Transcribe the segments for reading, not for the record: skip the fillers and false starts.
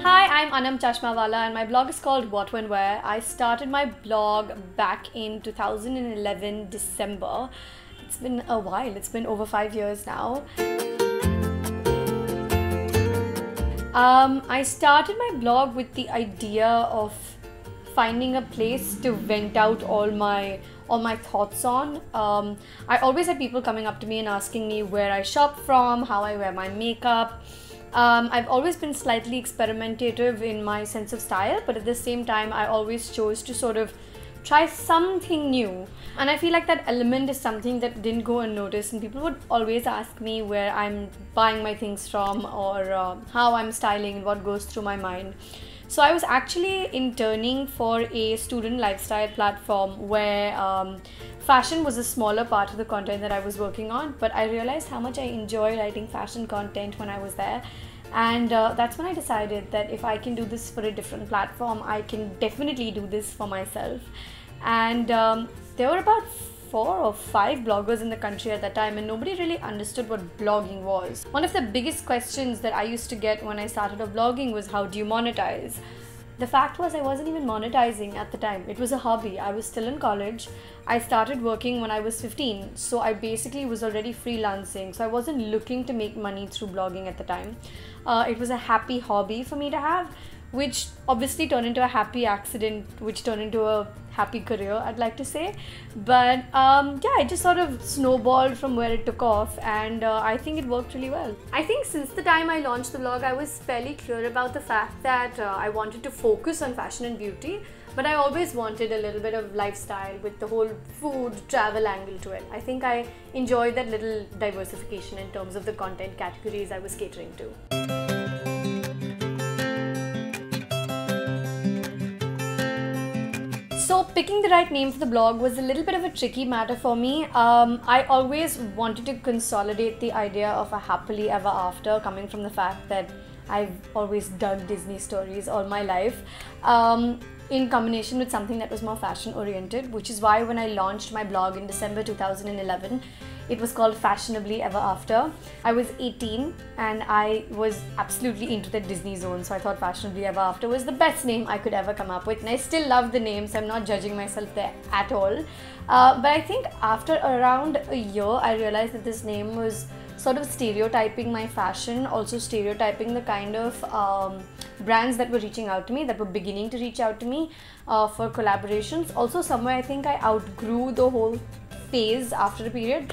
Hi, I'm Aanam Chashmawala and my blog is called What When Where. I started my blog back in 2011 December. It's been a while, it's been over 5 years now. I started my blog with the idea of finding a place to vent out all my thoughts on. I always had people coming up to me and asking me where I shop from, how I wear my makeup. I've always been slightly experimentative in my sense of style, but at the same time I always chose to sort of try something new. And I feel like that element is something that didn't go unnoticed, and people would always ask me where I'm buying my things from or how I'm styling and what goes through my mind. So I was actually interning for a student lifestyle platform where fashion was a smaller part of the content that I was working on, but I realized how much I enjoy writing fashion content when I was there. And that's when I decided that if I can do this for a different platform, I can definitely do this for myself. And there were about 4 or 5 bloggers in the country at that time, and nobody really understood what blogging was. One of the biggest questions that I used to get when I started blogging was, how do you monetize? The fact was, I wasn't even monetizing at the time. It was a hobby. I was still in college. I started working when I was 15, so I basically was already freelancing. So I wasn't looking to make money through blogging at the time. It was a happy hobby for me to have, which obviously turned into a happy accident, which turned into a happy career, I'd like to say. But yeah, it just sort of snowballed from where it took off, and I think it worked really well. I think since the time I launched the blog, I was fairly clear about the fact that I wanted to focus on fashion and beauty, but I always wanted a little bit of lifestyle with the whole food, travel angle to it. I think I enjoyed that little diversification in terms of the content categories I was catering to. So picking the right name for the blog was a little bit of a tricky matter for me. I always wanted to consolidate the idea of a happily ever after, coming from the fact that I've always dug Disney stories all my life, in combination with something that was more fashion oriented, which is why when I launched my blog in December 2011, it was called Fashionably Ever After. I was 18 and I was absolutely into the Disney zone, so I thought Fashionably Ever After was the best name I could ever come up with, and I still love the name, so I'm not judging myself there at all. But I think after around a year, I realized that this name was sort of stereotyping my fashion, also stereotyping the kind of brands that were reaching out to me, that were beginning to reach out to me for collaborations. Also somewhere I think I outgrew the whole phase after a period.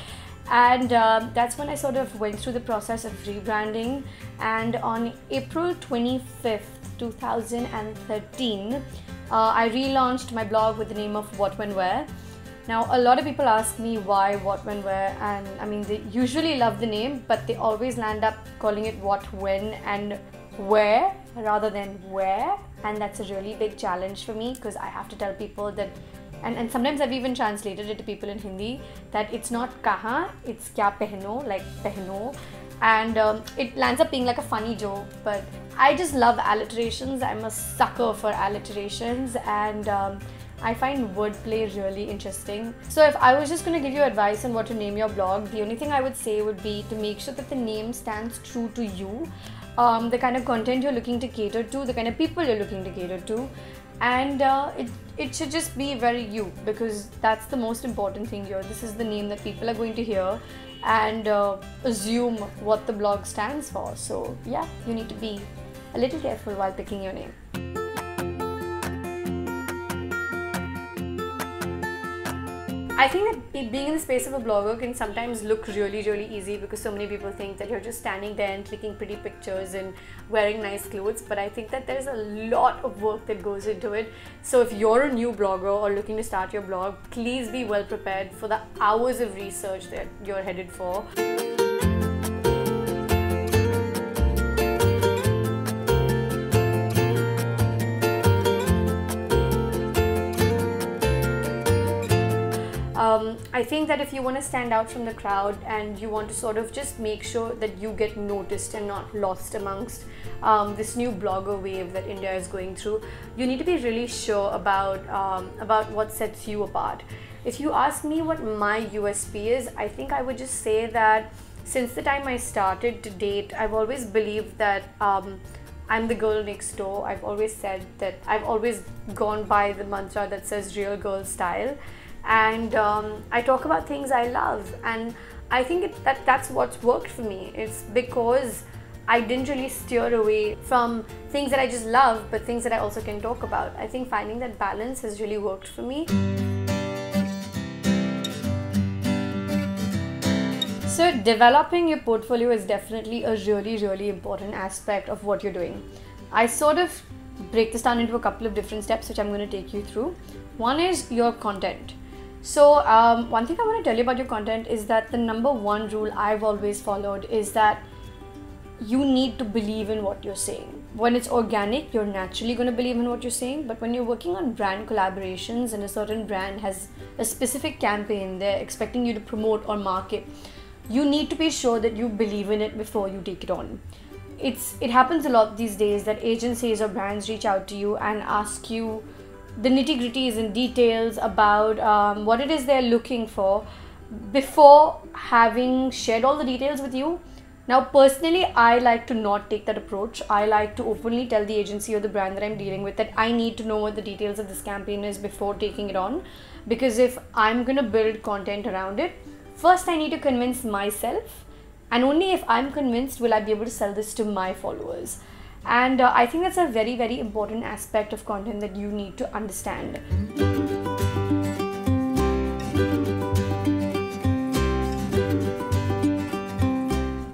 And that's when I sort of went through the process of rebranding, and on April 25th, 2013, I relaunched my blog with the name of What When Where. Now, a lot of people ask me why What When Where, and I mean, they usually love the name, but they always land up calling it What When and Where rather than Where, and that's a really big challenge for me, because I have to tell people that, and sometimes I've even translated it to people in Hindi, that it's not kaha, it's kya pehno, like pehno, and it lands up being like a funny joke. But I just love alliterations. I'm a sucker for alliterations, and I find wordplay really interesting. So if I was just going to give you advice on what to name your blog, the only thing I would say would be to make sure that the name stands true to you, the kind of content you're looking to cater to, the kind of people you're looking to cater to, and it should just be very you, because that's the most important thing here. This is the name that people are going to hear and assume what the blog stands for. So yeah, you need to be a little careful while picking your name. I think that being in the space of a blogger can sometimes look really, really easy, because so many people think that you're just standing there and clicking pretty pictures and wearing nice clothes, but I think that there's a lot of work that goes into it. So if you're a new blogger or looking to start your blog, please be well prepared for the hours of research that you're headed for. I think that if you want to stand out from the crowd and you want to sort of just make sure that you get noticed and not lost amongst this new blogger wave that India is going through, you need to be really sure about what sets you apart. If you ask me what my USP is, I think I would just say that since the time I started to date, I've always believed that I'm the girl next door. I've always said that I've always gone by the mantra that says real girl style, and I talk about things I love, and I think that's what's worked for me. It's because I didn't really steer away from things that I just love, but things that I also can talk about. I think finding that balance has really worked for me. So developing your portfolio is definitely a really important aspect of what you're doing. I sort of break this down into a couple of different steps, which I'm going to take you through. One is your content. So one thing I want to tell you about your content is that the number one rule I've always followed is that you need to believe in what you're saying. When it's organic, you're naturally going to believe in what you're saying, but when you're working on brand collaborations and a certain brand has a specific campaign they're expecting you to promote or market, you need to be sure that you believe in it before you take it on. It happens a lot these days that agencies or brands reach out to you and ask you the nitty-gritties and details about what it is they're looking for before having shared all the details with you. Now, personally, I like to not take that approach. I like to openly tell the agency or the brand that I'm dealing with that I need to know what the details of this campaign is before taking it on. Because if I'm going to build content around it, first I need to convince myself, and only if I'm convinced will I be able to sell this to my followers. And I think that's a very important aspect of content that you need to understand.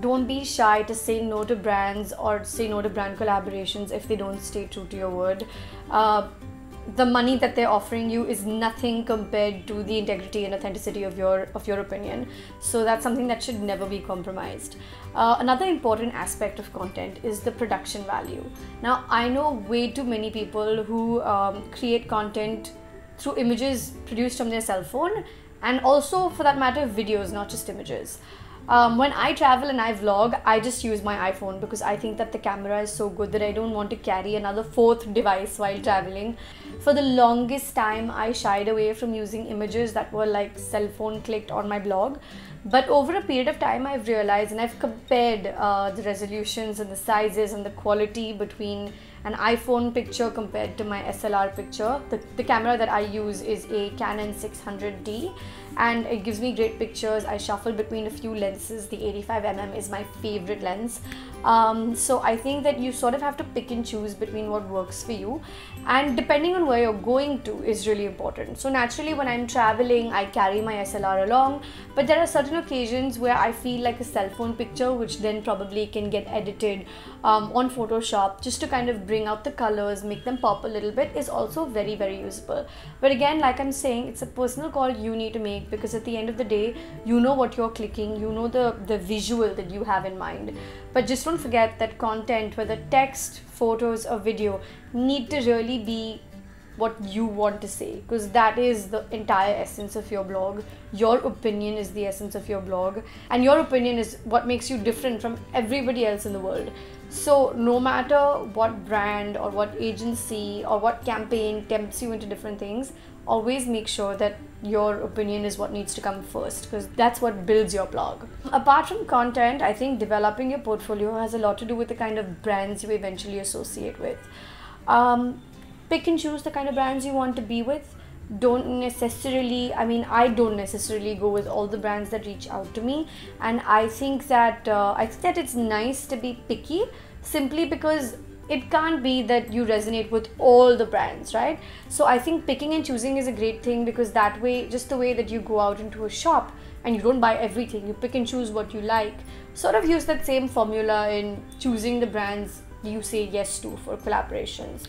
Don't be shy to say no to brands or say no to brand collaborations if they don't stay true to your word. The money that they're offering you is nothing compared to the integrity and authenticity of your opinion. So that's something that should never be compromised. Another important aspect of content is the production value. Now, I know way too many people who create content through images produced from their cell phone, and also for that matter videos, not just images. When I travel and I vlog, I just use my iPhone because I think that the camera is so good that I don't want to carry another fourth device while traveling. For the longest time, I shied away from using images that were like cell phone clicked on my blog. But over a period of time, I've realized and I've compared the resolutions and the sizes and the quality between an iPhone picture compared to my SLR picture. The camera that I use is a Canon 600D and it gives me great pictures. I shuffle between a few lenses. The 85mm is my favorite lens. So I think that you sort of have to pick and choose between what works for you, and depending on where you're going to is really important. So naturally when I'm traveling, I carry my SLR along, but there are certain occasions where I feel like a cell phone picture, which then probably can get edited on Photoshop just to kind of bring out the colors, make them pop a little bit, is also very useful. But again, like I'm saying, it's a personal call you need to make, because at the end of the day, you know what you're clicking, you know the visual that you have in mind. But just don't forget that content, whether text, photos or video, need to really be what you want to say, because that is the entire essence of your blog. Your opinion is the essence of your blog, and your opinion is what makes you different from everybody else in the world. So no matter what brand or what agency or what campaign tempts you into different things, always make sure that your opinion is what needs to come first, because that's what builds your blog. Apart from content, I think developing your portfolio has a lot to do with the kind of brands you eventually associate with. Pick and choose the kind of brands you want to be with. I don't necessarily go with all the brands that reach out to me, and I think that it's nice to be picky, simply because it can't be that you resonate with all the brands, right? So I think picking and choosing is a great thing, because that way, just the way that you go out into a shop and you don't buy everything, you pick and choose what you like. Sort of use that same formula in choosing the brands you say yes to for collaborations.